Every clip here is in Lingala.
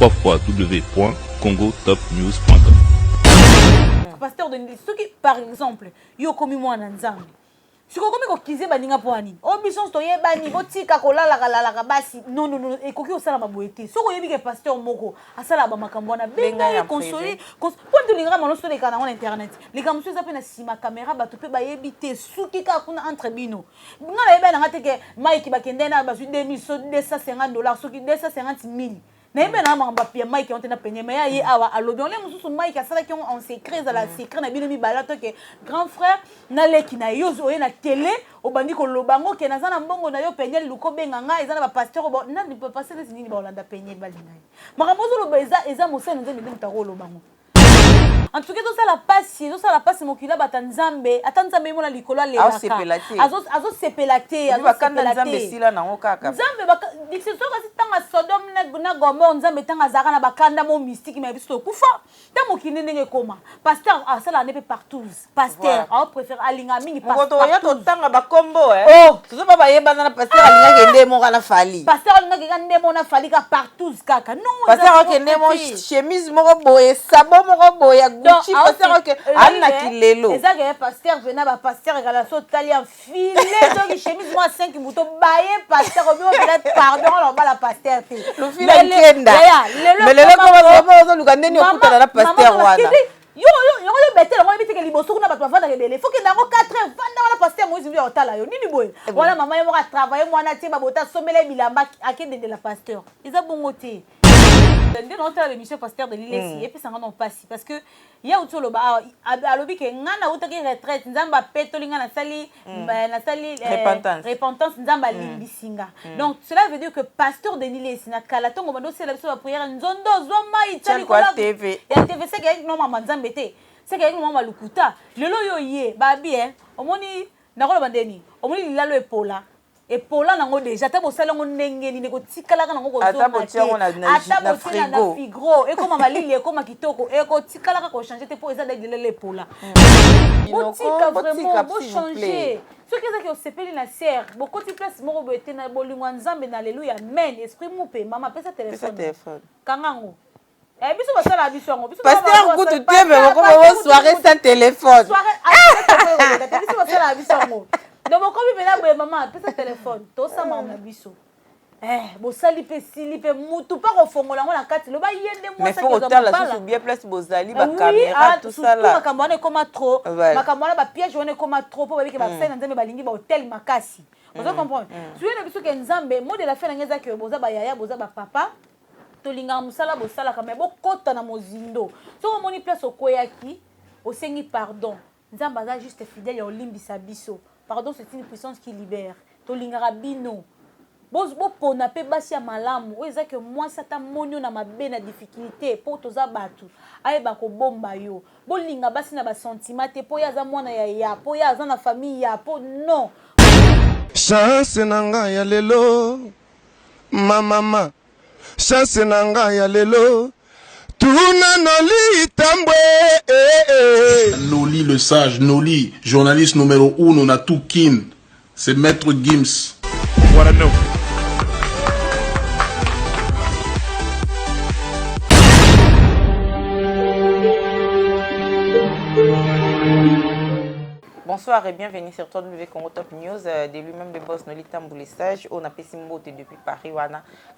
www.congotopnews.com. Pasteur de ce qui par exemple yo komi mwana nzambe siko komi ko kize baninga poani obiso to yebani botika kolala kala basi non ekoki osala maboete soko yebi ke pasteur moko asala ba makambo na benga ya consoler point de linga manoso de kana on internet les gars monsieur zapena sima caméra ba to pe ba yebi te suki ka kuna entre bino ngala yeba na ngate ke Mike bakende na ba 250 $, soki 250 000 na yebe na mamba pia Mike on tena penye mais ya awa alobi on le mususu Mike asala ki on secret za la secret na bino mi balato ke grand frère na leki na yozo oye na télé obandi ko lobango ke nazana mbongo na yo penye luko benga nga ezana ba pasteur bo na ni pasteur nini ba olanda penye balinga makambo zo lo eza moseno nzembe ndio mutako lobango. En tout cas, ça la passe mon kila batanzambe, atanzambe mona likolo le azo sepelate, nzambe sila na okaka. Nzambe baka dixi soka sitanga Sodom na Gomorrhe nzambe tanga zaka na bakanda mo mystique mais biso kufa. Ta mokine ndenge koma. Pasteur asala nepe partout. Pasteur, on préfère alinga mingi pasteur. Moto ya to tanga bakombo Oh, tuzo baba yeba na pasteur alinga kende mo kana fali. Pasteur alinga kende mo na fali ka partout kaka. Non, pasteur kende mo chemise moko boye, sabo moko boye. Donc, pasteur que Anna Kilelo. C'est ça que pasteur venait ba pasteur et la sauce italien filé donc chemise moi 5 moutons bailler pasteur au bureau peut-être pardon on va la pasteur. Le fil kenda. Mais le comment on luka ndeni okuta na pasteur wana. Yo betela moi biteke liboso kuna bato bavanda kedele faut que nango 4 ans vanda wana pasteur moi zimbi otala yo nini boye. Voilà maman yo ka travailler moi na tie babota somela bilamba akende de la pasteur. Ils a bongo te. Dans notre émission pasteur de l'île et puis ça n'en passe parce que il y a autour le bas à l'objet que ngana utaki retraite nzamba petolinga na sali repentance nzamba limbisinga. Donc cela veut dire que pasteur de l'île c'est na kala tongo bando c'est la prière nzondo zoma itali kola TV et TV c'est que non maman nzamba te c'est que non maman lukuta lelo yo ye babi omoni na ko bandeni omoni lilalo epola et pour là nango déjà ta bosala ngo ndenge ni ko tikala kana ngo ko ata botiango na frigo et comme malili et comme kitoko et ko tikala ko changer te pour eza de le pour là botika vraiment bo changer ce que ça que sepeli na serre beaucoup de place moko boete na bolingo nzambe na alléluia amen esprit moupe mama pesa téléphone kangango biso basala biso ngo biso pasteur kutu tebe ko soirée sans téléphone soirée biso basala biso ngo donc comme bena boye maman pesa téléphone to sama na biso bosali pe sili pe mutu pa ko fongola ngo na kati lo ba yende mo ça mais faut otala susu bien place bozali ba caméra tout ça là makambo na koma trop makambo na ba piège on koma trop po ba biki ba sena nzambe balingi ba hotel makasi vous comprenez tu es na biso ke nzambe mo de la fin na ngeza ke boza ba yaya boza ba papa tolinga musala bosala kama bokota na mozindo so moni place okoyaki osengi pardon nzambe aza juste fidèle ya olimbisa biso. Pardon, c'est une puissance qui libère. Tolingara bino. Bo pona pe basi ya malamu. Oza que moi ça ta monyo na mabe na difficulté pour toza batu. Aye ba ko bomba yo. Bo linga basi na ba sentiment te po ya za mwana ya po ya za na famille ya po non. Chance nanga ya lelo. Mama. Chance nanga ya lelo. Tuna Noli Tambwe. Noli le sage, Noli, journaliste numéro 1, on a tout kin. C'est Maître Gims. What I know. Bonsoir et bienvenue sur W Congo Top News. De lui-même le boss Noli Tamboulé Sage. On a Pessimbote depuis Paris.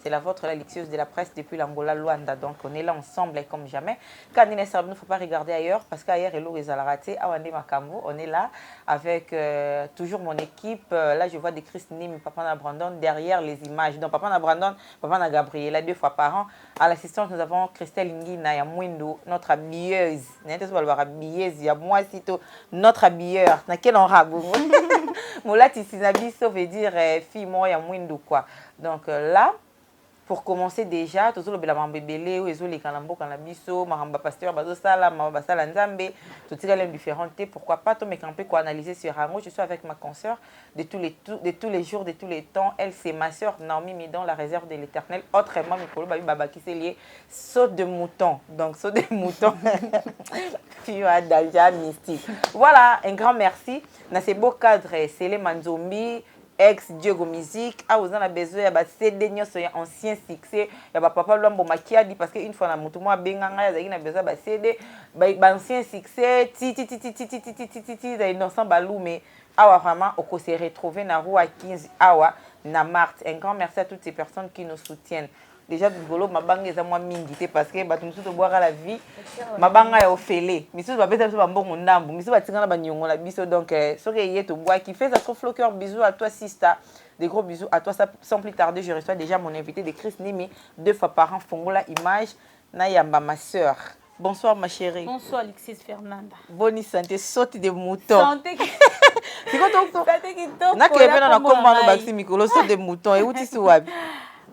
C'est la vôtre, la lecture de la presse depuis l'Angola, Luanda. Donc on est là ensemble et comme jamais. Quand il ne faut pas regarder ailleurs parce qu'ailleurs, Hello est à la raté. Awande Makambo, on est là avec toujours mon équipe. Là, je vois des Christine, Papa Brandon derrière les images. Donc Papa Brandon, Papa Gabriela 2 fois par an. À l'assistance, nous avons Christelle Ngina Yamwindo, notre habilleuse. Notre habilleur. Na quel enrabe Molati Sinabiso veut dire fille moi ya mwindu quoi. Donc là pour commencer déjà tous le bela mambebele ou ezoli kanambo kanabiso maramba pasteur bazo sala mamba sala nzambe tout ça les différentes pourquoi pas to me camper quoi analyser sur Rango. Je suis avec ma consoeur de tous les jours de tous les temps. Elle c'est ma sœur Naomi Midon, la réserve de l'Éternel. Autrement Mikolo babi baba qui s'est lié saut de mouton. Donc saut de mouton. Puis à Dalja mystique. Voilà, un grand merci. Dans ces beaux cadres, c'est les Manzombi ex Diego Musique a besoin ya ba CD nyonso ya ancien succès ya ba papa Lwambo Makiadi parce que une fois na mutu mo benganga ya na besoin ba CD ba ancien succès ti da Innocent Balou mais awa vraiment on se retrouver na rue à 15 awa na Marthe. Un grand merci à toutes ces personnes qui nous soutiennent. Déjà bigolo mabanga eza mwa mingi parce que bato mususu boira la vie mabanga ya ofele misusu babeta biso bambongo ndambu misusu batingana banyongo la biso donc soki eye to bois qui fait ça trop flow cœur bisous à toi Sista, des gros bisous à toi. Ça, sans plus tarder je reçois déjà mon invité de Chris Nimi 2 fois par an fongola image na yamba ma sœur. Bonsoir ma chérie. Bonsoir Alexis Fernanda. Bonne santé, saute de mouton. Santé qui na kebe na komba no baxi mikolo saute de mouton et uti suwabi.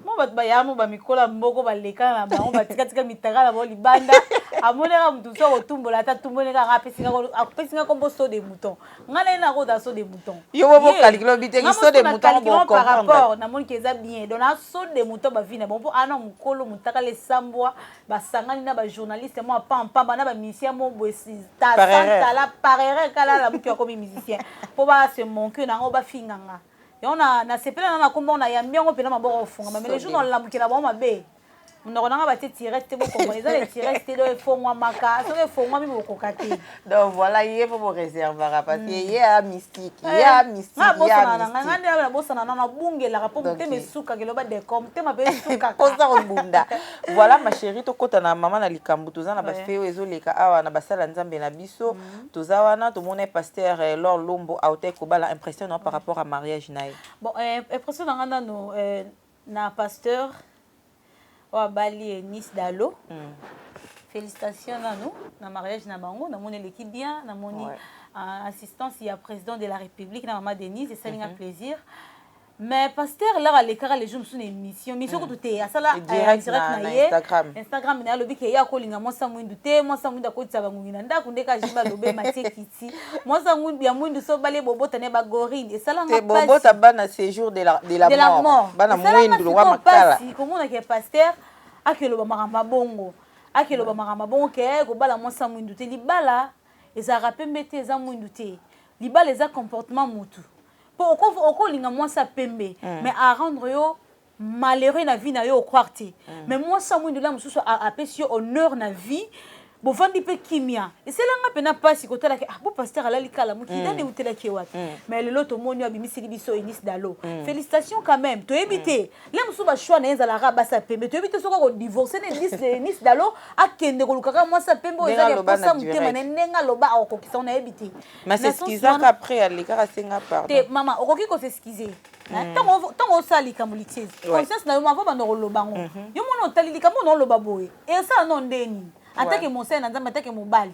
Mo bat bayamo ba mikola mboko baleka na bango batika mitaka na bo libanda amoneka mutu so otumbola ata tumboneka ngapesinga kombo so de mouton ngala ina ko da so de mouton yo bo calculo bite ki so de mouton bo par rapport na moni keza bien donc na so de mouton ba vina bon ana mukolo mutaka le sambwa ba sangani na ba journaliste mo pampa na ba musicien mo bosi ta santa la parere kala la mutu ko musicien po ba se monke na ngo ba finganga on a sepela na kombo na ya mbiongo pena maboko ofunga mais les jours dans la mukela ba mabe on a ba tirette bo kombo les les tirette de fongwa maka so ke fongwa mi boko kate donc voilà il faut vous réserver parce que il y a mystique il y a mystique il y a mystique ngande la bosana na bungela rapport te mesuka ke loba de comme te mabe suka kosa bunda voilà ma chérie to kota na mama na likambu toza na ba feo ezoleka awa na basala nzambe na biso toza wana to mona pasteur Laure Lombo auté ko bala impressionnant par rapport à mariage nae bon impressionnant nganda no na pasteur wa bali Nice Dalo. Félicitations à nous na mariage na bango na moni l'équipe bien na moni assistance il y a président de la République na maman Denise et ça a plaisir. Mais pasteur là les cara les jours sont émission que tout est ça là direct na Instagram na lobi ke ya ko linga mo samwindu te mo samwindu ko tsaba ngwina nda kunde ka jiba lobe matie kiti mo samwindu ya mwindu so bale bobota ne ba gorine et ça là nga pas bobota bana séjour de la mort bana mwindu lo wa makala comment on a pasteur akelo ba maramba bongo akelo ba maramba bongo ke ko bala mo samwindu te libala eza rapembe te za mwindu te libala eza comportement mutu oko linga moi ça pembe mais à rendre yo malheureux na vie na yo quartier mais moi ça mwindu la mususu a pesi honneur na vie bo vandi pe kimia et c'est là nga pena pasi ko tala ke bo pasteur ala likala mu ki dane utela ke wat mais le loto monyo abimisi biso Nice Dalo félicitations quand même to éviter les mususu ba choix na ezala raba ça pembe to éviter soko ko divorcer Nice Dalo akende ko lukaka moi ça pembe eza ke posa mutema nenga loba ko kisa na éviter mais c'est ce qu'ils ont après alikara senga pardon te maman okoki ko s'excuser tant sali kamulitse conscience na yo mavo ba no lobango yo mono tali likambo no loba boye et ça non ndeni atake monsena nzambe atake mobali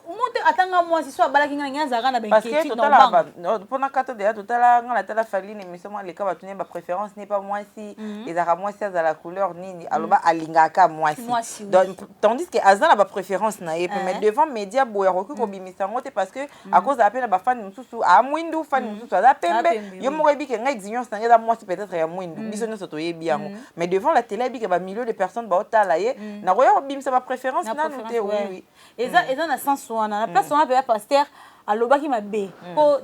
monte atanga mwasi so abala kinga nyanza kana benketi no banga pona kato de totala ngala tala faline mais moi les cas batune ba préférence n'est pas mwasi ezaka mwasi za la couleur nini aloba alingaka mwasi donc tandis que azana ba préférence na ye mais devant média boya roku ko bimisa ngote parce que à cause appel na ba fan mususu a mwindu fan mususu za pembe yo mo yebi ke nga exigence na ya mwasi peut-être ya mwindu biso nyoso to yebi yango mais devant la télé bi ke ba millions de personnes ba otala ye na roya bimisa ba préférence na noté oui eza na sens wana na place wana pe pasteur alobaki mabe ko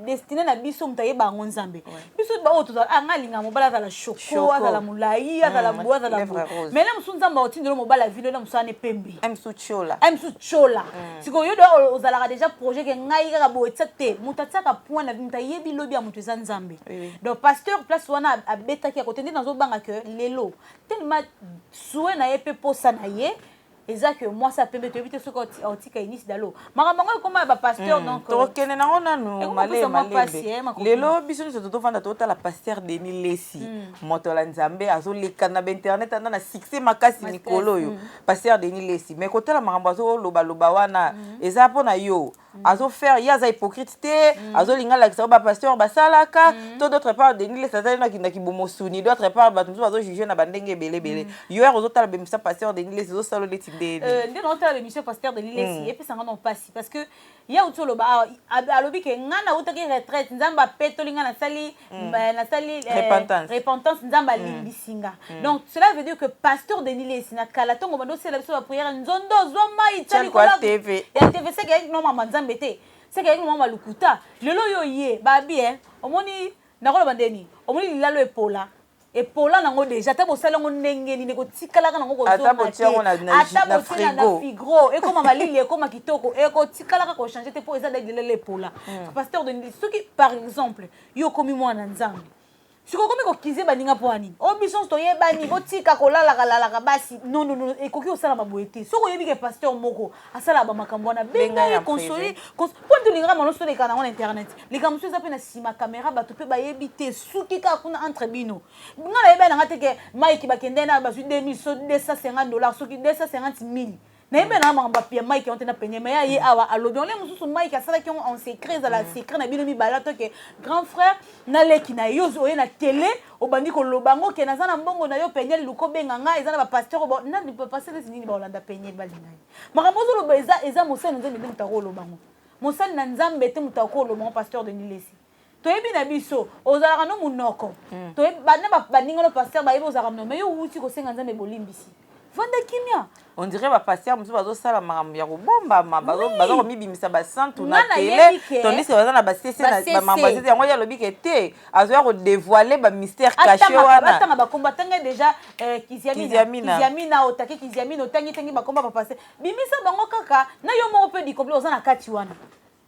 destiné na biso mutaye bango nzambe biso ba oto anga linga mobala za la choko za la mulai za la boa za la bo mais là musu nzamba otindelo mobala video na musu ane pembe emsu chola siko yo do ozalaka déjà projet ke ngai kaka bo tsate mutataka point na bimta yebi lobi ya mutu za nzambe donc pasteur place wana abetaki akotende nazo banga que lelo tellement soué na yepe posa na ye exact moi ça peut me éviter ce que otika Nice Dalo makambo comme ba pasteur donc to kene na ona no malé lelo biso nso to fanda to la pasteur Denis Lesi motola nzambe azoleka na internet na succès makasi mikolo yo pasteur Denis Lesi mais côté la makambo azo loba wana eza pona yo azo faire yaza hypocrite te azolinga la ba pasteur basalaka to d'autre part Denis Lesi azali na kibomo suni d'autre part ba tuzo azo juger na bandenge belé yo azo tala bemisa pasteur Denis Lesi azo salo nde nota l'émission pasteur de l'Ilesi et puis ça non passe parce que il y a autour le ba alobi ke ngana utaki retraite nzamba petoli ngana sali repentance nzamba lisinga donc cela veut dire que pasteur de l'Ilesi na kala tongo bando c'est la prière nzondo zoma itali kola TV ya TV c'est que non mama nzambe te c'est que non mama lukuta lelo yo ye babi omoni nakoloba ndeni omoni lilalo epola epola nango déjà ata bosala ngo ndenge nini kotikalaka nango kozonga ata botia na figro ekoma malili ekoma kitoko ekotikalaka kochange te mpo eza lilalo epola pasteur de soki par exemple yo komi mwana nzambe sikokomi kokize baninga mpo ani obiso toyebani botika kolalaka basi non ekoki osala maboye te soki oyebi ke pasteur moko asala bamakambo wana benga ye console mpo nde olingaka maloso oleka nango na internet likambo mosusu eza mpe na nsima kamera bato mpe bayebi te suki kaka kuna entre bino nga nayebi nanga te ke mike bakende na bazwi 250 soki 250 000 nayebi na makambo apia mike yango te na penye me ye awa alobi ole mosusu mike asalaki yango en secret ezala secret na bino mibala to ke grand frère naleki na yo oye na télé obandi koloba yango ke naza na mbongo na yo penye luko benga nga eza na bapasteur nani bapasteur nesi nini baolanda penye balinga ye makambo ozoloba eza mosali na nzambe te moto akoloba yango mosali na nzambe te moto akoloba yango pasteur de nilesi toyebi na biso ozalaka no monoko baningolo pasteur bayebi ozalaka no me yo wuti kosenga nzambe bolimbisi vanda kimia on dirait bapasteur mosusu bazosala makambo ya kobombama baza komibimisa basantu na tele tandis que baza na basese na bamambo basese yango ye alobi ke te azoya kodévoile bamystère caché wana atanga bakombo atangai déjà kiziamina otaki kiziamina otangi bakombo bapasteur bimisa bango kaka na yo moko mpe dikomple oza na kati wana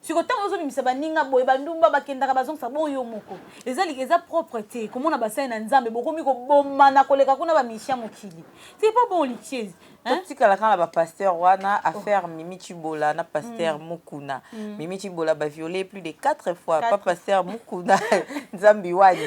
siko ntango ozobimisa baninga boye bandumba bakendaka bazongisa boyo moko eza propre te komona basali na nzambe bokomi kobomana koleka kuna bamisha mokili c'est pas bon litiese totikala kaka na bapasteur wana affaire Mimi Chibola na pasteur Mukuna Mimi Chibola baviolé plus de 4 fois pas pasteur Mukuna nzambi wani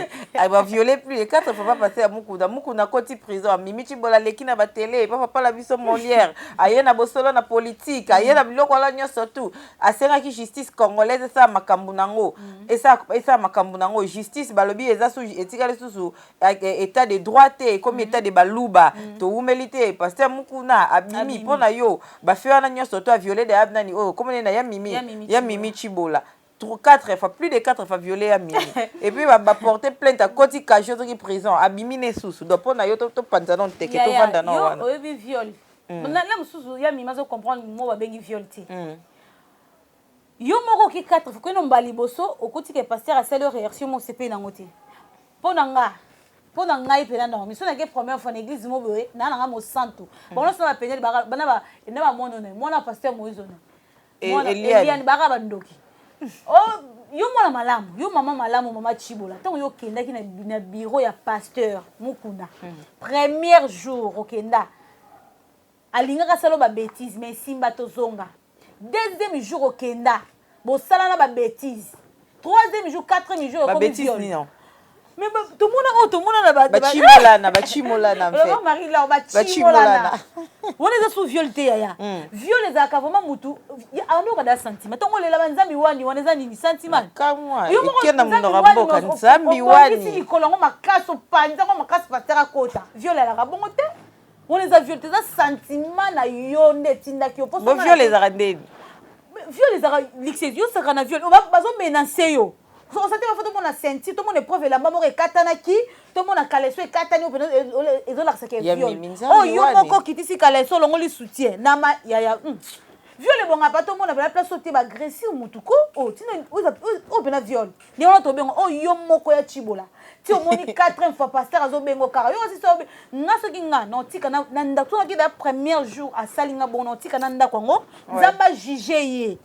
baviolé plus de 4 fois pas pasteur Mukuna koti prison Mimi Chibola leki na batele papa la biso Molière aye na bosolo na politique aye na biloko la nyonso tout asengaki justice congolaise esa makambu nango esa makambu nango justice balobi eza sous etikale sous état de droit te comme état de baluba to humilité pasteur Mukuna abimi pona yo ba fait wana nyonso to a violé de abnani oh comme na ya Mimi Chibola 4 fois plus de 4 fois violé ya Mimi et puis ba porter plainte à Koti Kajo qui prison abimi ne sous donc pona yo to panzano teke to vanda na wana yo bi viol na mususu ya Mimi mazo comprendre mo ba bengi viol te yo moko ki 4 fois ko no mbali boso okoti ke pasteur a selo réaction mo CP na ngote pona nga pona ngai pena na miso na ke première fois na église mo boye na nga mo santo bono so na penel bana ba ina ba mono na mona pasteur Moizo na Eliane baka bandoki oh yo mwana malamu yo mama malamu mama Chibola tango yo kendaki na bureau ya pasteur Mukuna premier jour okenda alingaka salo ba bêtise mais simba tozonga deuxième jour okenda bo sala na ba bêtise troisième jour quatrième jour ba bêtise non mais tout le monde na bachimolana fait Marie là bachimolana on est sous violté ya viol za ka vraiment mutu ando ka da sentiment tongo lela banzambi wani waneza nini sentiment kamwa ikena mundo raboka nzambi wani si kolongo makaso panza ko makaso patera kota viol la ka bongo te on les a violté za sentiment na yo ndetinda ki oposo bo viol les arandeni viol les ara lixé yo ça kana viol bazo menacer yo so sate ba foto mona senti to mona preuve la mamo re katana ki to mona kaleso e katani opena ezola sake viol oh yo moko kitisi kaleso longoli soutien na ma ya viol bonga pa to mona la place sauter ba agresser mutuko oh tino opena viol ni on to bengo oh yo moko ya Chibola ti omoni 4 fois pasteur azo bengo kara yo aussi so nga soki nga non tika na ndako ki da premier jour a salinga bon non tika na ndako ngo nzamba juger ye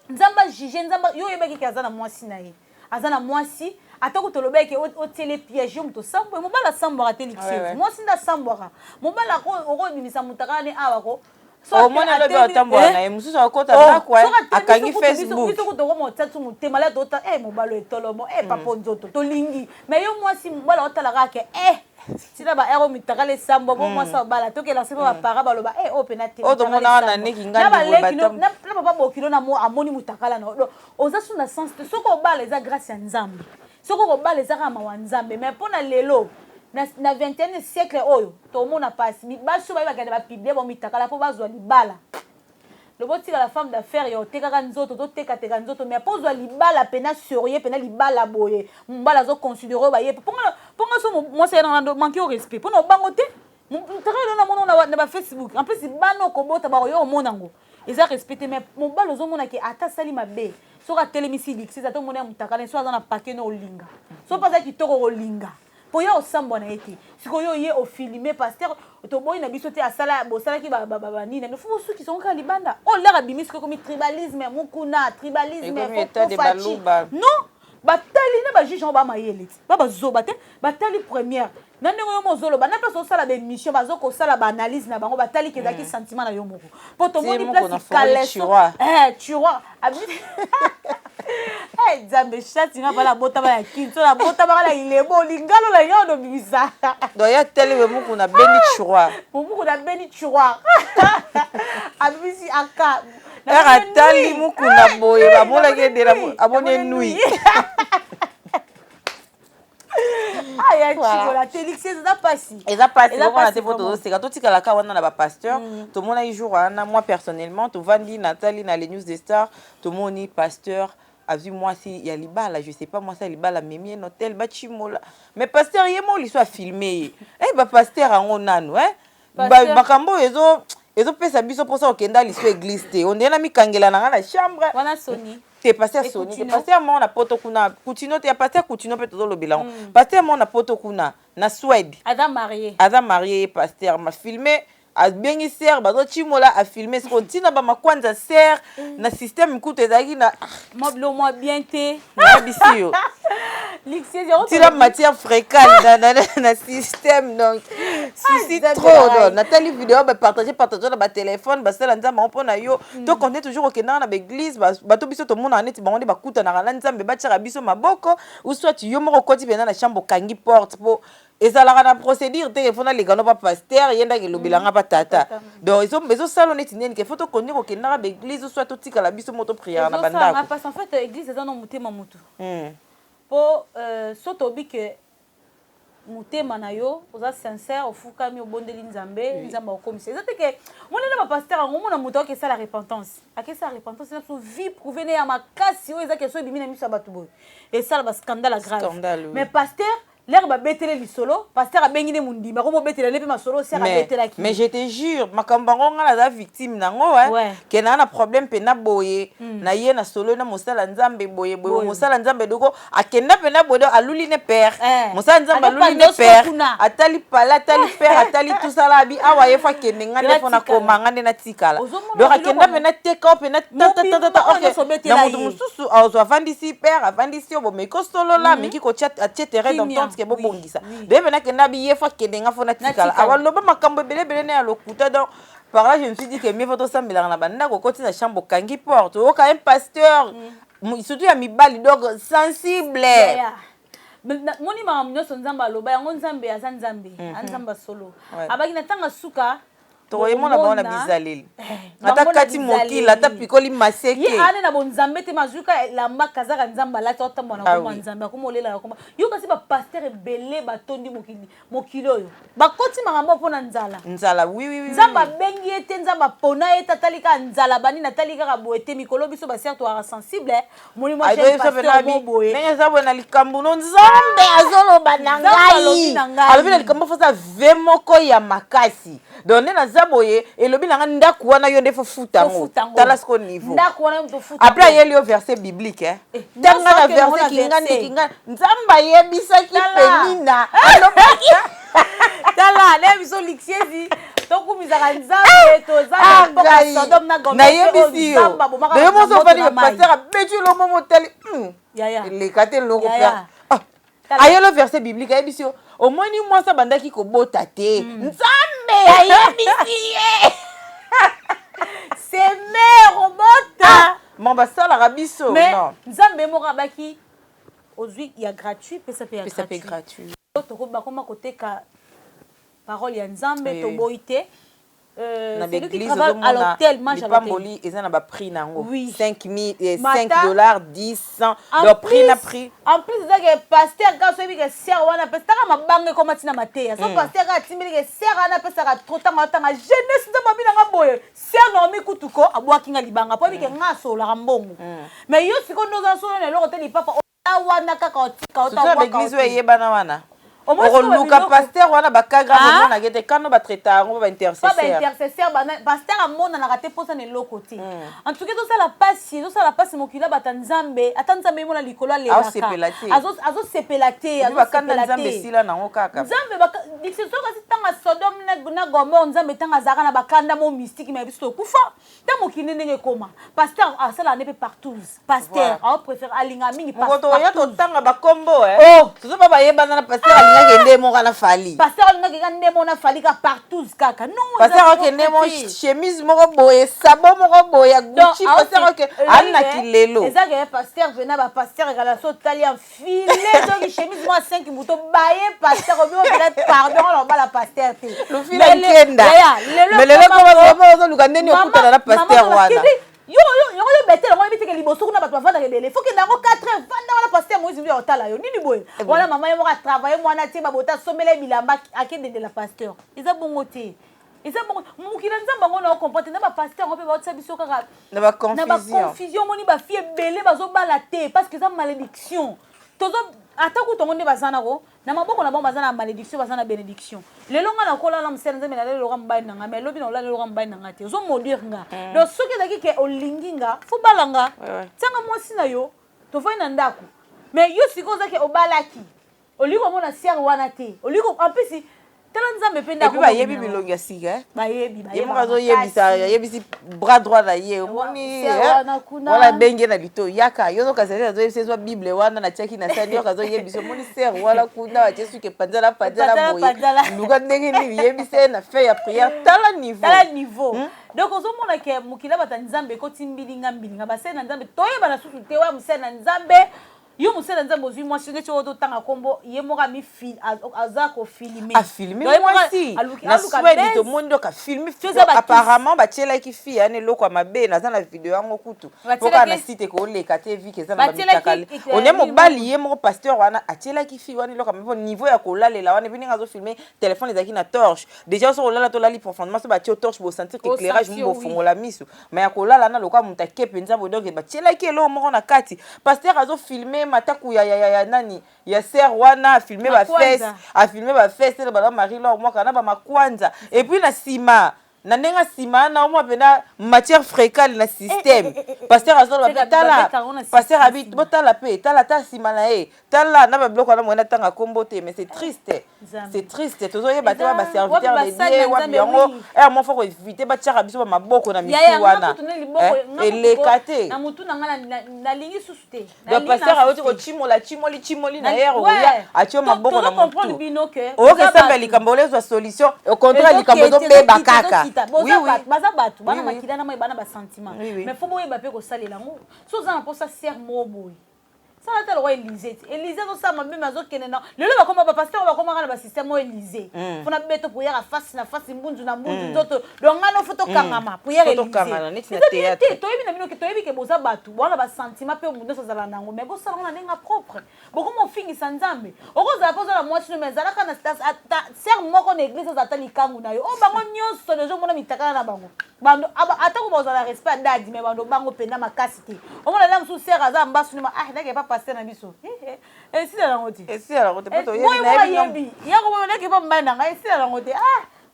nzamba juger nzamba yo yebeki ki azana mwasi na ye azana mwasi atako tolobeki o tele piège yo mto sambo mo bala sambo ra telixi mwasi nda sambo ra mo bala ko oko bimisa mutakane awa ko so mona lobe otambo na ye mususu akota na kwa akangi Facebook biso ko to mo tsatsu mutemala to ta mo balo etolomo papo nzoto to lingi mais yo mwasi bala otala ka ke sina ba ero mitakale sambo bo mwasa bala to ke la sema ba para baloba o penate o to mona na neki ngandi bo batam na papa bokilo na mo amoni mutakala na oza suna sens soko bala eza grâce ya nzambe soko bala eza kama wa nzambe mais pona lelo na 21e siècle oyo to mona passe baso ba bakende ba publier bo mitakala po bazwa libala lobotika la femme d'affaires yo tekaka nzoto to teka nzoto mais pozwa libala pena sérieux pena libala boye mbala zo considérer ba ye ponga so moi c'est dans manquer au respect pona bango te takala na mona na ba Facebook en plus bano ko bota ba yo monango eza respecté mais mobali ozomona ke ata sali mabe soki atelemisi lixi ata omona ya mutakala so aza na pake na olinga so mpo aza kitoko olinga mpo ye osambwa na ye te sikoyo ye ofilme paster toboyi na biso te bosalaki banini me fo bosuki songo kaka libanda olere abimi sikoyo komi tribalisme mokuna tribalisme fofaci non batali na bajuge yango bamayele ti babazoba te batali première na ndenge yo mozoloba na place osala baémission bazokosala baanalyse na bango batali kezalaki sentiment na yo moko mpo tomoni place kaleso tiroir nzambe shati nga bala bota bala kinto na bota bala ilebo olingalo la yo dobimisa donc ya tele muku na beni tiroir muku na beni tiroir abisi aka era tali muku na boye bamonaki ndela abone nui aya chikola telix eza pasi wana te po tozoseka totikalaka wana na bapasteur tomonaki jour wana moi personnellement tovandi natali na les news des stars tomoni pasteur azwi mwasi ya libala je sais pas mwasi ya libala memi en hôtel bachimola mais pasteur ye mo liso afilme ye bapasteur yango nanu makambo oyo ezopesa biso mposa okenda liso église te ondena mikangela na nga na chambre wana soni te pasteur soni te pasteur mo na poto kuna kutino te ya pasteur kutino pe tozolobela ngo pasteur mo na poto kuna na Suède ada marié pasteur ma filmé abengi ser bazochimola afilme siko ntina bamakwanza ser na système mikutu ezalaki na moblo moi bien te na bisio tila matière fréquente na système donc souci trop donc natali vidéo partager na batelefone basala nzambe mpona yo to konte toujours okendaka na baeglise bato biso tomona neti bango nde bakutanaka na nzambe batiaka biso maboko ou soit yo moko okoti mpena na chambre okangi porte po ezalaka na procédure te efona legano pa pasteur yendaki elobelanga pa tata donc ezosala neti neni ke fo tokondi kokendaka baeglise soit totikala biso mo topriere na bandako parce en fait église eza na motema motu po so tobi ke motema na yo oza sincère ofukami obondeli nzambe nzambe akomisa eza te ke monene bapasteur yango omona moto akesala repentance na so vie prouve ne ya makasi oyo eza ke so ebimi na miso ya bato boye esala bascandale grave mais pasteur l'air babetele lisolo pasteur abengine mundima ko mobetela lepe masolo sera betela ki mais je te jure makambango nga la victime nango ke na problème pena boye na ye na solo na mosala nzambe boye mosala nzambe doko akenda pena boye aluli ne père mosala nzambe aluli ne père atali pala atali père atali tout ça là bi awa ye fa kende nga ne fona koma nga ne na tikala donc akenda pena teka pena tata na mutu mususu azo avandisi père avandisi obo meko solo la meki ko chat etc donc ke bobongisa bebe na kenda bi yefa kedenga fona tikala awaloba makambo belebele na lokuta donc par là je me suis dit que mieux faut sambela na banda ko koti na chambre kangi porte o ka un pasteur surtout ya mibali donc sensible moni mama nyoso nzamba loba yango nzambe aza nzambe anzamba solo abaki na tanga suka toyemona baona bizaleli ata kati mokila ata pikoli maseke ye ane na bonzambe te mazuka lamba kazaka nzamba lati otambo na ko nzambe akomolela yakoma yo kasi ba pasteur ebele batondi mokilo oyo bakoti makambo pona nzala oui nzamba bengi ete nzamba pona ete talika nzala bani na talika ka boete mikolo biso ba certes wa sensible moni moi je pasteur boboye nenge zabo na likambo no nzambe azolo banangai alobi na likambo fosa vemoko ya makasi donné na zaboye elobi nanga ndako wana yo nde fo futa ngo tala sko niveau ndako wana mto futa après yeli yo verset biblique tanga na verset kinga nzamba yebisaki penina alobaki tala le biso lixiezi tokumizaka nzambe tozala mpoka Sodome na Gomorrhe na yebisi yo de moso fali ke pasteur abetu lo momo tali le kate loko pia ayelo verset biblique ayebisi yo omoni mwasa bandaki kobota te nzambe ayebisi ye c'est mère robota mon basalaka biso non nzambe moko abaki ozwi ya gratuit pesa pe gratuit bakoma koteka parole ya nzambe toboyi te na l'église à l'hôtel pamboli ils en a prix nango 5 dollars 10 100 donc prix na prix en plus ça que pasteur quand so que sert wana pasteur ma bangue comme tina mateya so pasteur ka timbeli que sert wana pesa ka trotanga tanga jeunesse de mabina nga boye sert no mi kutuko abwaki nga libanga po bi ke nga so la mbongo mais yo siko ndoza so na l'hôtel papa wana kaka otika ota l'église we yebana wana Luka pasteur wana bakagra mona gete kano ba traiter ngo ba intercesseur. Pas intercesseur pasteur amona na raté posa ne lokote. En tout cas tout ça la passe mokila batanzambe atanzambe mona likolo le baka. Azo sepelate nzambe sila nango kaka. Nzambe baka dixeso kasi tanga Sodome na Gomorrhe nzambe tanga zaka na bakanda mo mystique mais biso kufa. Ta mokine ndenge koma. Pasteur asala ne pe partout. Pasteur a préfère alinga mingi pasteur. Moto ya to tanga bakombo Tuzo baba yebana na pasteur alinga kende mo kana fali. Pasteur alinga kende mo na fali ka partout kaka. Non. Pasteur kende mo chemise moko boye, sabon moko boye, Gucci pasteur ke anna kilelo. Ezaka pasteur vena ba pasteur kala so tali en filet donc chemise mo 5 muto baye pasteur obi peut-être pardon on ba la pasteur te. Le fil kenda. Mais le ko ba luka ndeni okuta na pasteur wana. Yo betel ngo biteke liboso kuna bato bavanda rebele faut que nango 4 vanda wana pasteur Moïse ndio otala yo nini boye wala mama yo ka travailler mwana tie babota somela bilamba akende de la pasteur iza bongo te iza bongo mukila nzamba ngo na comprendre na ba pasteur ngo pe ba otsa biso kaka na ba confusion moni ba fie belé bazo bala te parce que ça malédiction tozo atako tongo nde bazana ko na maboko na bon bazana malédiction bazana bénédiction lelo nga na kola la msenze me na lelo rambai nanga me lobi na lelo rambai nanga te zo modire nga donc soki daki ke olingi nga fu balanga tanga mwasi na yo to foi na ndako mais yo sikoza ke obalaki oliko mona siar wana te oliko en plus tala nzambe pe ndako et puis ba yebi bilongi sika bayebi yemoka zo yebisa yebisi bras droit na ye moni wala benge na lito yaka yo zo kasere zo yebisa bible wana na chaki na sani yo kazo yebiso moni ser wala kuna wa Yesu ke panzala boye luka ndenge ni yebisa na fait ya prière tala niveau donc ozo mona ke mukila bata nzambe ko timbilinga mbilinga ba sena nzambe toyeba na susu te wa musena nzambe yo musela nzambe ozwi mwasi nge cyo tanga kombo ye moka mi fil azako filmer a filmer mwasi na swedi to mondo ka filmer apparemment ba tchela ki fi ane loko mabe na za na video yango kutu poka na site ko leka te vi ke za na bamitaka on est mobali ye moko pasteur wana a tchela ki fi wana loko mabe niveau ya ko lalela wana bini ngazo filmer téléphone ezaki na torche déjà so lala to lali profondément so ba tio torche bo sentir que éclairage mo fongola miso mais ya ko lala na loko mutake penza bo donc ba tchela ki lo moko na kati pasteur azo filmer mataku ya nani ya ser wana filmer ba fesse a filmer ba fesse na ba Marie Laure moi kana ba makwanza et puis na sima na nenga sima na moi pena matière fréquente na système pasteur azolo ba tala pasteur habite botala pe tala ta sima na tala na ba bloko na mona tanga kombote mais c'est triste tozo ye bateba ba serviteur de Dieu wa biango moi faut éviter ba tchara biso ba maboko na misu wana et les kate na mutu na ngana na lingi susute donc pasteur a oti ko chimoli na yero ya atio maboko na mutu o ke sembe likambolezo solution au contraire likambozo beba kaka oui baza batu bana makila na mai bana ba sentiment mais faut boye ba pe ko salela ngo so za mposa ser moboy ça la telle roi Élysée no ça mabe mazo kenena lelo ba koma ba pasteur ba koma kana ba système Élysée fona beto pour yaka face na face mbunzu na mbunzu nzoto donc ngano photo kangama pour yaka Élysée to yebi na bino ke to yebi ke boza batu bona ba sentiment pe mundu so zala nango mais bo sala na nenga propre boko mo fingi sanzambe okoza poza la mwasi no mezala kana ser moko na église za tani kangu na yo o bango nyonso dejo mona mitakana na bango bando atako boza la respect ndadi mais bando bango penda makasi te o mona la msu ser aza mbasu ni ma ndake pa passer na biso si la ngoti si la ngoti poto yebi yako mona ke pa mbana ngai si la ngoti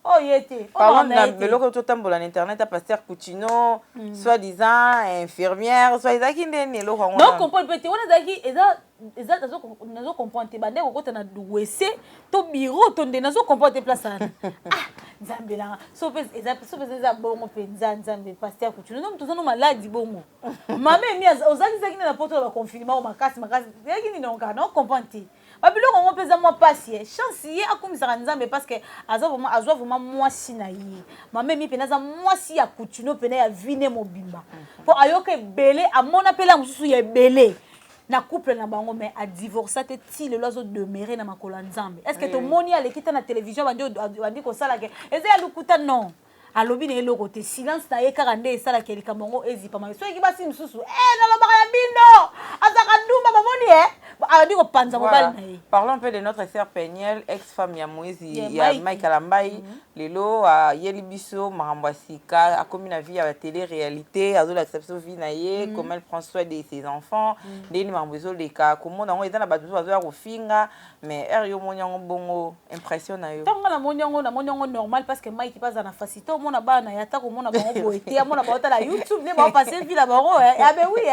oh yete parlons na beloko to tambola na internet a pasteur Coutinho soi-disant infirmière soit qui ndeni lo ko non comprendre peut-être on ezaki eza nazo comprendre te bande ko kota na WC to bureau to nde nazo comprendre place na nzambe la so pesa bongo pe nzambe pasteur Coutinho non tozo no maladi bongo mame mi ozaki zaki na poto ba confinement makasi yaki ni non comprendre te babilo ko pesa moi passer chance ye akomisaka nzambe parce que azwa vraiment mwasi na ye mame mi pena za mwasi ya Coutinho pena ya vine mobimba po ayoke belé amona pela mususu ye belé na couple na bango mais a divorcé te ti le lozo demeurer na makola nzambe est-ce que to moni ale kita na télévision bandi ko sala ke eza ya lukuta non alobi ne eloko te silence na ye kaka nde esala ke likambo ngo ezipa ma so ki basi mususu na lobaka ya bino azaka ndumba bamoni abandi kopanza mobali na ye. Parlons un peu de notre sœur Peniel, ex-femme ya Moïse, ya Mike Kalambai. Lelo yeli biso makambo sika akomi na vie ya télé-réalité, azo l'acceptation vie na ye, comment elle prend soin de ses enfants, ndeni makambo zo leka komona ngo eza na bato bazo ya kofinga, mais yo monyango bongo impression na yo. Tango na monyango normal parce que Mike paza na facilité au mona bana ya ta ko mona bango boete, mona ba la YouTube ne ba passer vie la bango ya be oui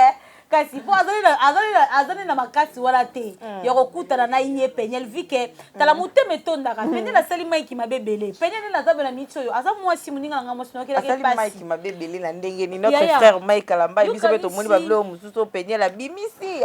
kasi po azali na makasi wala te ya kokutana na ye Peniel vike tala muteme tondaka Peniel asali Mike mabebele Peniel na zabe na mitso yo aza mwasi muninga na ngamo sino kila asali pasi Mike mabebele na ndenge ni notre frère Mike Kalamba biso beto moni bablo mususu Peniel abimisi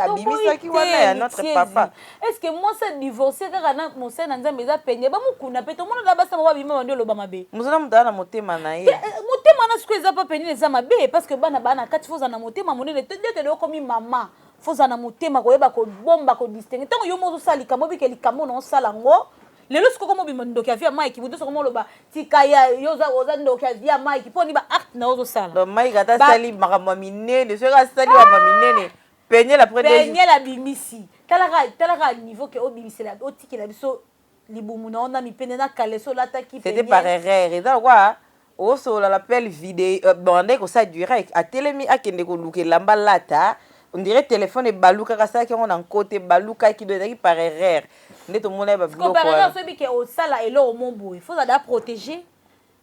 ki wana ya notre papa. Est-ce que moi ça divorcer kaka na mose na nzambe za Peniel ba mukuna peto mona na basa mwa bima bando loba mabe muzana mutana motema na ye motema na siku eza pa Peniel za mabe parce que bana kati foza na motema monene te komi mama foza na motema koyeba ko bomba ko distinguer tango yo mozo salika mobike likambo no sala ngo lelo siko komo bima ndoki avia Mike budo soko moloba tikaya yoza oza ndoki avia Mike poni ba acte na ozo sala do Mike ata sali makamwa minene so ka sali ba minene Peniel après Peniel abimisi talaka niveau que obimisela otikela biso libumu na onda mipene na kaleso lataki c'était par erreur et ça quoi oso la l'appel vidéo bande ko ça direct a telemi akende ko lukela mbalata on dirait téléphone et baluka kasa ki on en côté baluka ki doit être par erreur ndeto mona ba ko par erreur so bi ke o sala elo mombo il faut ça protéger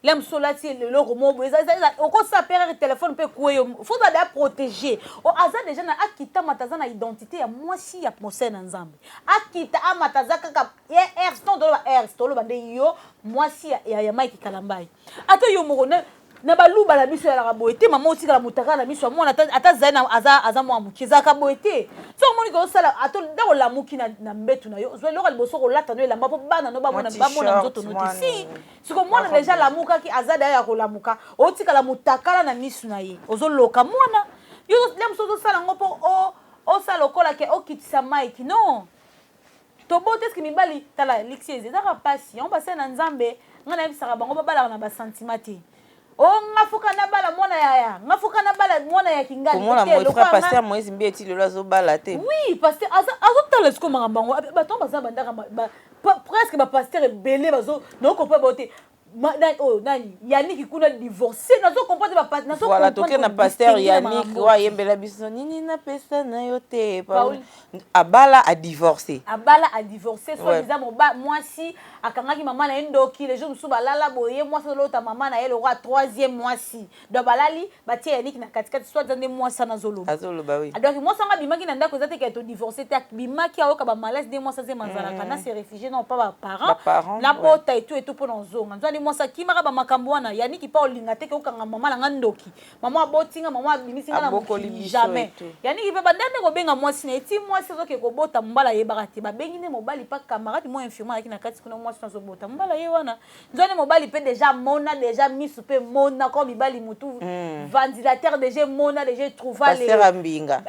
l'homme solati le romombo ça on ko sa perdre téléphone peut couer faut ça protéger o aza déjà na akita mataza na identité ya mwasi ya mose na nzambe akita amataza kaka stone do bande yo mwasi ya Mike Kalambai ata yo moko na baluba la biso ya la boete mama otika la mutaka la biso mwana ata zaina aza mwa mukiza ka boete so moni ko sala ato ndako la muki na mbetu na yo zo loka liboso ko lata no elamba po bana no ba mona nzoto no ti si ko mwana déjà la muka ki azada ya ko la muka otika la mutaka na misu na ye ozo loka mwana yo lem so sala ngopo o sala kola ke o kitisa Mike non to bote ski mibali tala lixieze za ka pasi on passe na nzambe ngana bisaka bango babala na ba sentimenti ngafuka na bala mwana yaya ngafuka na bala mwana ya kingali komona mo frère pasteur Moïse Mbieti lelo azo bala te oui pasteur azotala siko makambango bato baza bandaka presque ba pasteur belé bazo noko pa bote nani Yannick kuna divorcé nazo comprendre ba pasteur nazo voilà toke na pasteur Yannick wa yembela biso nini na pesa na yo te abala a divorcé soit disant mwasi akangaki mama na endoki les jours musuba lala boye mwasi lota mama na ele roi troisième mwasi do balali batie Yannick na katikati soit dans des mwasi na zoloba oui donc mwasi nga bimaki na ndako zate ke to divorcé te bimaki ayoka ba malaise des mwasi ze manzala kana se réfugié non pas ba parents na bota et tout pour nzonga nzali mwasi kimaka ba makambo wana Yannick pa olinga te ke okanga mama na ndoki mama botinga mama bimisinga na jamais Yannick pe bandane ko benga mwasi na eti mwasi zo ke ko bota mbala yebaka te ba bengi ne mobali pa camarade mo infirmière ki na kati kuna mwasi na zo bota mbala ye wana nzone mobali pe déjà mona déjà misu pe mona comme mibali mutu ventilateur déjà mona déjà trouva les pasteur Mbinga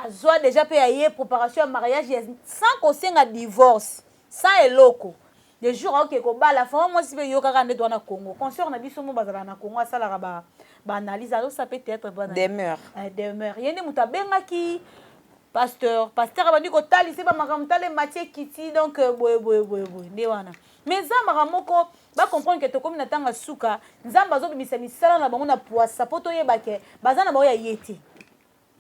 azwa déjà pe aye préparation à mariage sans kosenga divorce sans eloko des jours ok ko bala fa moi si pe yo kaka ndeto na Congo concert na biso mo bazala na Congo asala ba analyse alors ça peut être bonne demeure yene mutabenga ki pasteur abandi ko tali se ba makamtale Mathieu Kiti donc boy nde wana mais za makamoko ba comprendre que to comme na tanga suka nzamba zo bimisa misala na bango na poisa poto yebake bazana ba ya yeti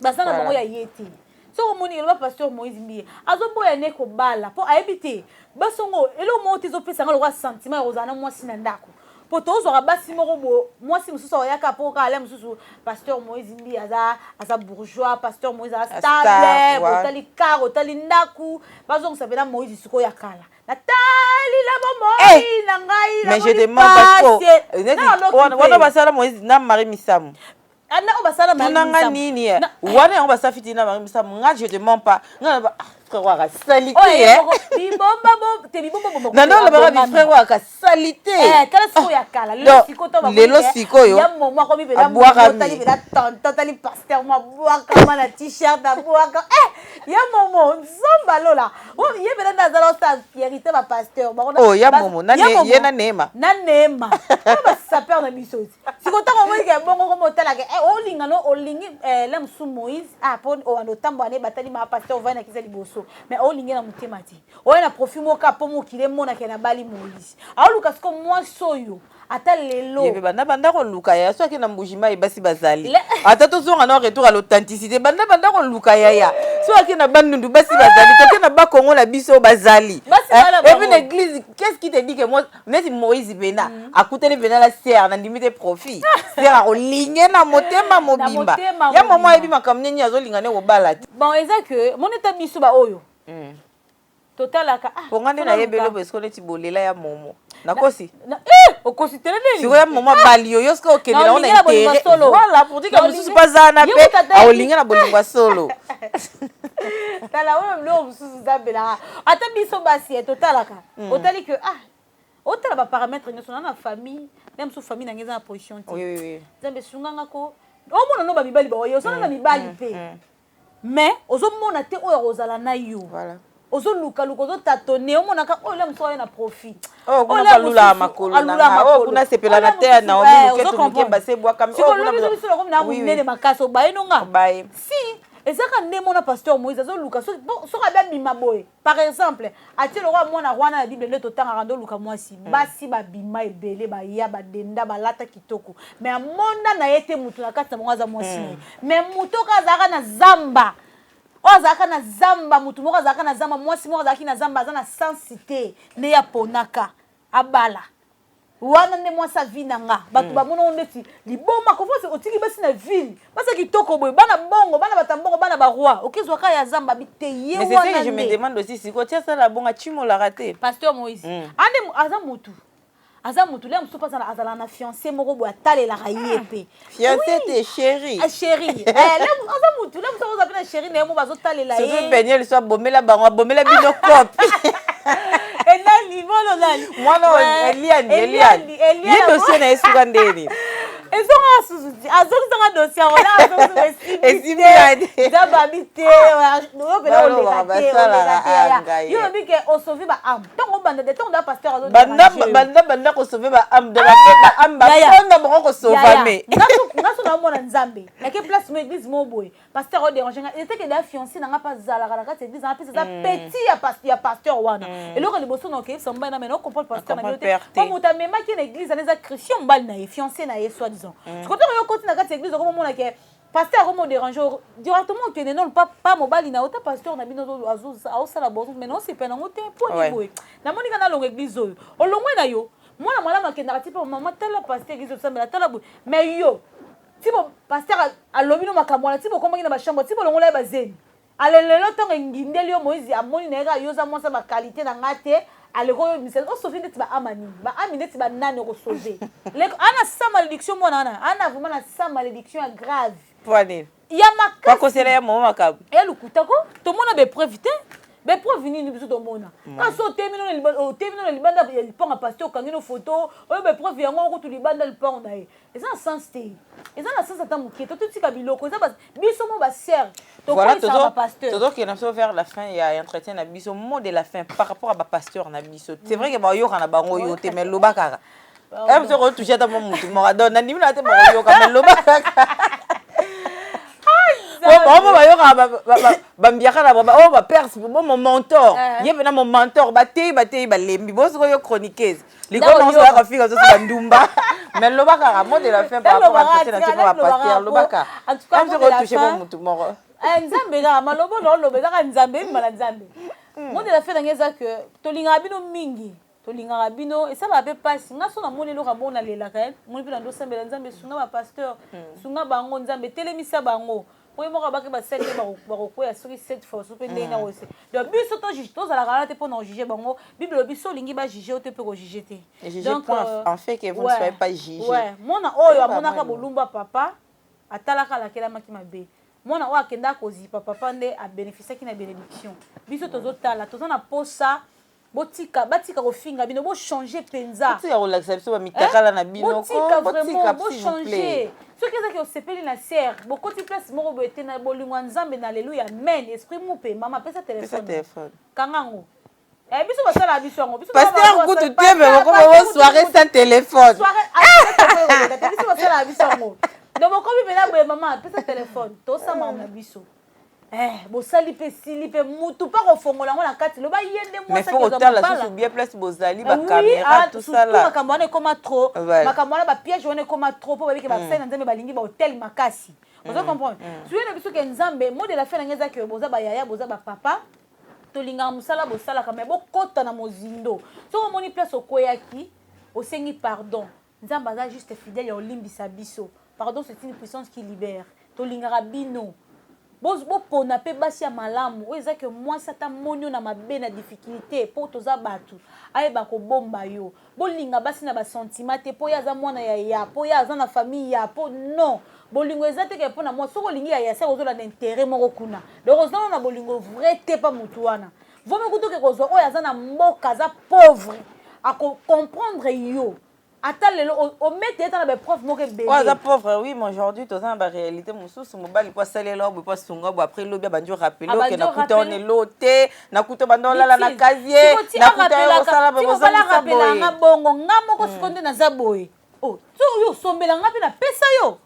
bazana bango ya yeti so moni le pasteur Moïse Mbiye azoboya ne ko bala po ayebite basongo elo moti zo pesa ngalo kwa sentiment rozana mwasi na ndako po to zo basi moko bo mwasi mususu oyaka po ka ale mususu pasteur Moïse Mbiye aza bourgeois pasteur Moïse stable botali karo tali ndaku bazongo sabela Moïse suko yakala natali la bomo na ngai mais je demande pas wana basala Moïse na Marie Misamu ana obasala nanga nini wana yango basafiti na Marie Misamu nga je demande pas nga frère wa salité bibomba non le bara frère wa salité kala siko ya kala lelo siko yo ya momo ko bibela totali pasteur mo boaka mana t-shirt na boaka ya momo nzomba lola yebela ndazala sa vérité ba pasteur ya momo na nema saper na biso sikotaka omoni ke bongo komo otalaka olinga no olingi lem su Moïse po ando tambo ane batali ma pasteur ovai na kisa liboso mais olingi na motema te oye na profil moka po mokile monake na bali Moïse aoluka siko mwasi oyo ata lelo yebe banda koluka ya soki na mbujima ebasi bazali ata tozonga na retour à l'authenticité banda koluka ya soki na bandundu basi bazali toke na bakongo na biso bazali et puis l'église qu'est-ce qui te dit que moi neti Moïse bena akuteli bena la sœur na ndimite profit sœur akolinge na motema mobimba ya mama ebi makamnye nyi azolinga ne kobala bon eza que moneta biso ba oyo totalaka pongane na yebelo parce que neti bolela ya momo nakosi okosi tele nini sikoya mama bali yo yosko okende na ona intérêt voilà pour dire que mususu bazana pe aolinga na bolingwa solo tala oyo mlo mususu zabela ata biso basi totalaka otali que otala ba paramètres nyonso na famille même sous famille na ngeza na position ti oui zambe sunganga ko omona no ba mibali ba yo sona na mibali pe mais ozomona te oyo ozala na yo voilà ozoluka ozo tatone omonaka oyo mso na profit kuna lula makolo na kuna sepela na terre na omi ke tumuke base bwa kam kuna biso ko na munene makaso baye nonga baye si ezaka ndemo na pasteur Moïse azoluka so ka bima boye par exemple atie le roi mwana rwana na bible ndeto tanga rando luka mwasi basi babima ebele ba ya badenda balata kitoko mais amonda na yete mutu na kati na mwaza mwasi mais mutoka azaka na zamba ozaka na zamba mutu moko azaka na zamba mwasi moko azaki na zamba azana sensité ne ya ponaka abala wana nde mwasi avina nga bato bamona ondeti liboma kofosi otiki basi na ville basi kitoko boye bana bongo bana batambongo bana baroi okizwaka ya zamba biteye wana mais c'est que je me demande aussi si ko tia ça la bonga chimola raté pasteur Moïse ande aza mutu le musu pasa azala na fiancé moko boye atalelaka ye pe fiancé te chéri chéri aza mutu le musu oza pe na chéri na ye mo bazotalela ye surtout benye le soit bomela bango bomela bino copie elali molo nani mwana Eliane ye dossier na esuka ndeni ezonga suzuti azokisanga dossier wala esimbi zaba bite no pela oleka yo bike osovi ba am tongo banda de tongo da pasteur azo banda ko sauver ba am de ba am ba banda boko ko sauver me ngaso na mona nzambe na ke place mo église mo boy pasteur o déranger nga était que da fiancé na nga pas zala la ka église na pesa petit ya pasteur wana eloko liboso na ke samba na mena comprendre pasteur na yote ko muta mema ki na église na za christian mbal na fiancé na ye soi disant quand on côté na ka église ko mona ke pasteur comment déranger directement tu non pas mobali na ota pasteur na bino azo sala bozo mais non c'est pas na ngote pour ni boy na moni kana longo église oyo olongwe na yo mwana mwana makenda kati pa mama tala pasteur église osambela tala boy mais yo tipo pasteur alobi no makamwana tipo komaki na ba chambre tipo longola ba zeni alelelo tonga ngindeli yo Moïse amoni na eka yoza mwasa ba qualité na ngate aleko yo misel o sofi ndeti ba amani ba ami ndeti ba nani ko sauver leko ana sa malédiction mwana ana vraiment na sa malédiction grave poane ya makasi kwa kosela ya mama makabu lukuta ko to mona be preuve te be preuve nini biso to mona aso temino na libanda ya liponga pasteur kangino photo oyo be preuve yango ko to libanda liponga na ye eza sens te eza na sens ata mokie to tika biloko eza biso mo ba ser to voilà ko sa pasteur todo que na so vers la fin il y a entretien na biso mot de la fin par rapport à ba pasteur na biso c'est vrai que ba yo kana bango yo te mais lobaka em so ko toucher ta mo mutu mo adona ndimi na te mo yo ka mais lobaka bon bambiaka na baba oh ba perse bon mon mentor yebe na mon mentor batei balembi boso yo chroniqueuse likoma so ka fika so bandumba mais lobaka mot de la fin par rapport à côté na tipo ba pasteur lobaka en tout cas so ko toucher mo mutu moko nzambe ga malobo no lobe ga nzambe mala nzambe mot de la fin ngeza que tolinga bino mingi tolinga bino et ça va pas passer nga so na moni lo ka bona lela ka moni bino ndo sambela nzambe sunga ba pasteur sunga bango nzambe telemisa bango oui moi ba ke ba sete ba ko ya soki cette fois so pende na wose donc biso to juge to za la galate pour non juger bango bible biso lingi ba juger o te pe ko juger te donc en fait que vous ne soyez pas jugé ouais mona oyo amona ka bolumba papa atalaka la kela maki mabe mona o akenda ko zipa papa nde a bénéficier ki na bénédiction biso tozo tala tozo na posa botika batika ko finga bino bo changer penza botika ko relaxer biso ba mitakala na bino botika vraiment bo changer ce que ça que sepeli na serre bokoti place moko boete na bolingwa nzambe na alléluia amen esprit mupe mama pesa téléphone kangango Eh biso basala biso yango. Biso Pasteur kutu te mais comme soirée sans téléphone. Soirée ah biso basala biso yango. Donc comme bena boye maman, pesa téléphone. To sama na biso. Bosali pe sili pe mutu pa kofongola ngo na kati loba yende moi mais faut autant la sous bien place bozali ba caméra tout ça là. Makambo wana ekoma trop. Makambo wana ba piège wana ekoma trop po babiki ba sena nzambe balingi ba hotel makasi. Vous comprenez? Tu es na biso ke nzambe mode la fin na ngeza ke boza ba yaya boza ba papa. Tolinga musala bosala kama bokota na mozindo. So moni place okoyaki osengi pardon. Nzambe aza juste fidèle ya olimbisa biso. Pardon c'est une puissance qui libère. Tolinga rabino. Bopona pe basi ya malamu oyo eza ke mwasi ata moni na mabe na difficulté po toza batu ayeba kobomba yo bolinga basi na basentiment te po ya aza mwana ya po ya aza na famille ya po non bolingo eza te ke po na mwasi soko olingi ya se kozola na intérêt moko kuna heureusement na bolingo vrai te pa mutu wana vomi kutu ke kozwa oyo aza na mboka aza pauvre ako comprendre yo. Attends, on met des profs moqués bébé. Ouais, ça pauvre, oui, mais aujourd'hui, tout ça, en réalité, mon sous, mon bal, il peut saler là, il peut sonner, après l'eau, bien, banjo rappeler, que n'a coûté on est loté, n'a coûté bandon là, na casier, n'a coûté on sala, on va la rappeler, n'a bongo, n'a moko seconde na zaboy. Oh, tu yo sombela n'a pe na pesa yo.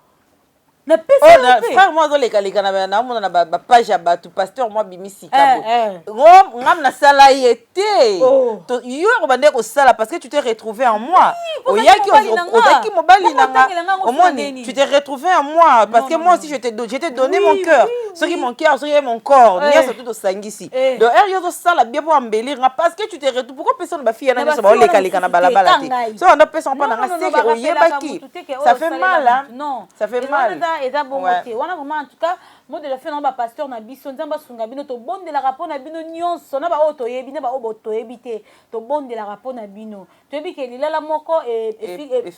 Na pesa yo. Frère, moi, les gars, na mon na ba page à batu pasteur, moi bimisi kabo. Ngam na sala yete. Yo robande ko sala parce que tu t'es retrouvé en moi. Oyaki ozaki mobali nanga. Au moins tu t'es retrouvé en moi parce que moi aussi je t'ai donné mon cœur. Ce qui mon cœur, ce qui est mon corps, ni surtout de sangisi. Donc yo sala bien pour embellir parce que tu t'es retrouvé. Pourquoi personne ba fille na so ba les gars na balabala te. So on a personne pas na seke oyebaki. Ça fait mal hein. Non, ça fait mal. Et d'abord, on a vraiment en tout cas, moi de la fin, on va pasteur na biso, nzamba sunga bino to bon de la rapport na bino nyonso na ba auto yebi na ba oboto yebite to bon de la rapport na bino. To yebi ke lila la moko et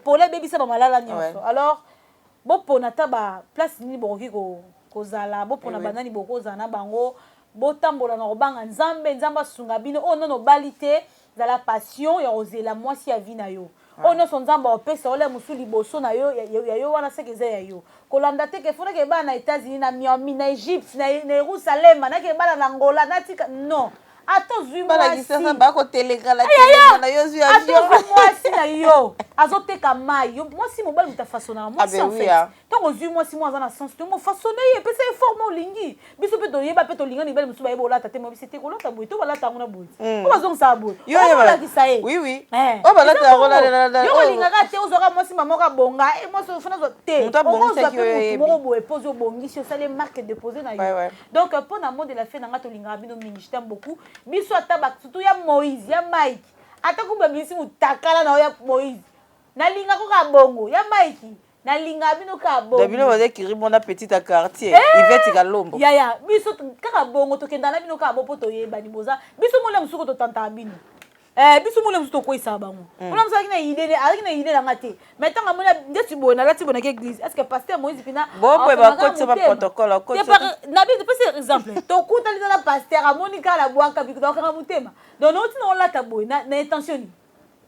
Paula baby ça ba malala nyonso. Alors bo pona ta ba place ni boki ko zala bo pona banani boko zana bango bo tambola na robanga nzamba sunga bino oh non balite za la passion ya ozela mwasi ya vina yo. Oh non son nzamba opesa ole musu liboso na yo ya yo wana sekeze ya yo kolanda te ke fona ke ba na États-Unis na Miami na Egypte na Jerusalem na ke ba na Angola na tika non ato zui mwasi bala kisasa ba ko telegala na yo zui avion ato mwasi na yo azoteka mai yo mwasi mobali mutafasona mwasi en fait donc zui mwasi mwa na sens to mo fasona ye pesa forme olingi biso pe to yeba pe to linga ni belle musu ba yeba olata te mo bisete ko lota boy to balata ngona boy ko bazong sa boy yo yeba oui oui o balata ngona yo linga ka te ozoka mwasi mama ka bonga e mwasi fona zo te mo boy pose o bongi sur ça les marques déposées na yo donc pour na mode de la fin na ngato linga bino mingi je t'aime beaucoup biso ataba surtout ya Moïse ya Mike atakuba bisi mutakala na ya Moïse na linga ko ka bongo ya Mike na linga bino ka bongo dabino baze kiri mona petite à quartier Yvette Kalombo ya biso ka bongo to kenda na bino ka bo poto yeba ni boza biso mola musuko to tanta bino biso mola musuko ko isa bango mola musaki na idée avec na idée la ngate maintenant ngamona ndeti bona lati bona ke église est-ce que pasteur Moïse pina bon ba ko tsa protocole ko na bi c'est exemple to kuta lita la pasteur amonika la boaka bi ko ka mutema donc non tino lata boy na intention ni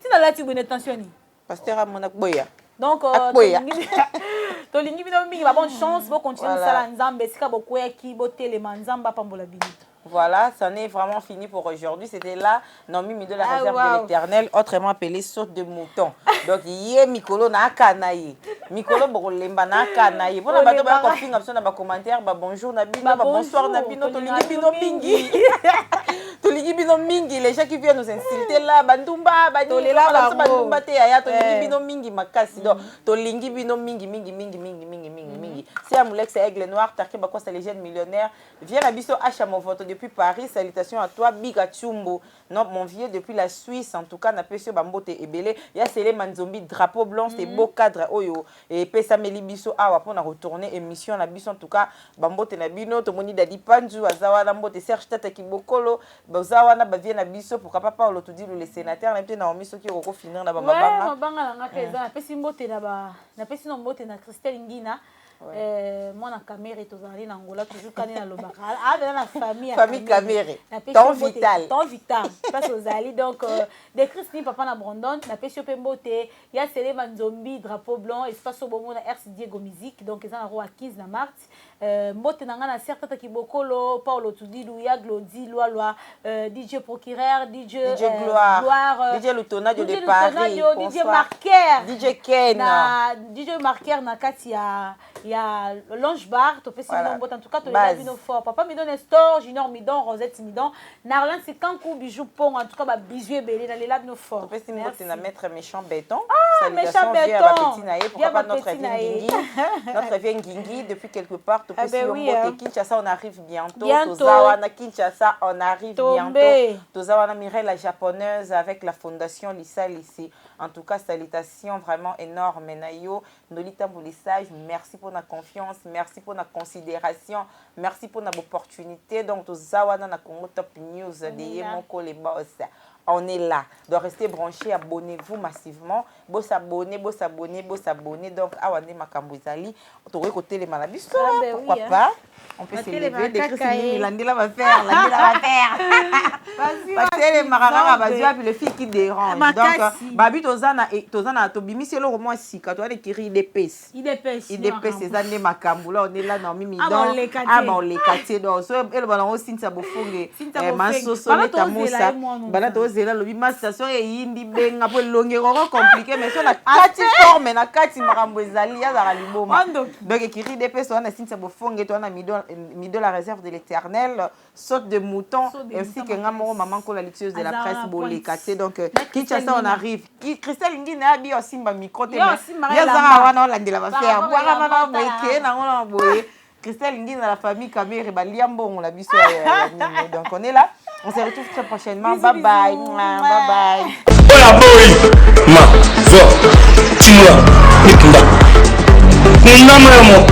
tina lati boy na intention ni pasteur amona boya donc tolingi bino mingi ba bonne chance bo continuer sala nzambe sika bokoya ki bo telema nzamba pambola bino. Voilà, ça n'est vraiment fini pour aujourd'hui. C'était là, Nomi de la réserve de l'Éternel, autrement appelé saute de mouton. Donc, yé Mikolo na kanaye. Mikolo bokolemba na kanaye. Pour la bateau, ba confine option na commentaire, ba bonjour na bino, ba bonsoir na bino, tolingi bino mingi. Tolingi bino mingi, les gens qui viennent nous insulter là, bandumba, bandumba te aya, tolingi bino mingi makasi. Donc, tolingi bino mingi. C'est Amulex Aigle Noir, Tarké Bakosa les jeunes millionnaires. Viens à biso Achamovoto depuis Paris, salutations à toi, Biga Chumbo. Non, mon vieux, depuis la Suisse, en tout cas, n'a pas sur Bambote et Belé. Il y a Célé Manzombi, drapeau blanc, c'est beau cadre, oyo. Et Pesa Melibiso, ah, on a retourné émission, na biso, en tout cas, Bambote Nabino, Tomoni Dadi Panju, Azawa Nambote, Serge Tata Kibokolo, Bazawa na Bavien Nabiso, pourquoi pas, on dit le sénateur, n'a pas Naomi Soki, Roko finir, na Bamba. Ouais, Mabanga, na Keza, Pessi Mbote, na Pessi Mbote, na Christelle Ngina. Moi na Caméré tozali na Angola toujours kani na lobaka avec la famille Caméré temps vital parce ozali donc des Christine papa na Brandon na pesio pembote ya Célé Manzombi drapeau blanc espace bomo na RC Diego musique donc ils en ro à 15 na mars mbote na nga na certes Tata Kibokolo Paulo Tudilu ya Glodi Loa DJ Procureur, DJ Gloire, DJ Lutonadio de Paris, DJ Marquer, DJ Ken, DJ Marquer na kati ya Longe Bar, to pesi en tout cas to la vino fort. Papa me donne store, Junior me donne, Rosette me donne. Narlan c'est quand coup bijou pont en tout cas ba bisou belé dans les la vino fort. To pesi me donne na maître méchant béton. Méchant béton. Pourquoi pas notre vie notre vie Ngingi depuis quelque part to pesi Mbote Kinshasa on arrive bientôt. Tozawa na Kinshasa on arrive bientôt. Tozawa na Mireille la japonaise avec la fondation Lisa Lissi. En tout cas, salutations vraiment énormes. Nayo, Nolita Boulissage, merci pour la confiance, merci pour la considération, merci pour l'opportunité. Donc, Tozawa na Congo Top News, de Moko les boss. On est là. Donc, restez branchés, abonnez-vous massivement. Boss abonné. Donc, Awane Makambouizali, on va côté les malabis. Pourquoi pas? On peut s'élever, décrire si Landila va faire. Parce que les marara bazua puis le fil qui dérange. Donc, Babi Tozana Tobimi, c'est le roman si quand on écrit il épaisse. Il épaisse ces années Makambula, on est là dans Mimi. On les quartiers. Donc, elle va aussi ça bouffonge. Manso sonne tamusa. Balato zela lobi ma station et indi benga pour longero compliqué mais sur la kati forme na kati makambo ezali ya za liboma. Donc écrit d'épaisse on a sinta bouffonge toi on a mis de la réserve de l'Éternel, saute de mouton, ainsi que Ngamoro maman ko la luxueuse de la presse bolé cassé. Donc Kinshasa on arrive. Christelle Ngine a bien aussi ma micro te. Yazara wana la ndela va faire. Boira mama boyeke na ngona boye. Christelle Ngine la famille Kamere ba liambo on la biso. Donc on est là. On se retrouve très prochainement. Bye bye. Bye bye. Ola boy. Ma zo. Timura. Mikunda. Namo.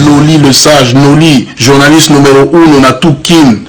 Noli le sage, Noli, journaliste numéro 1, on a tout kin.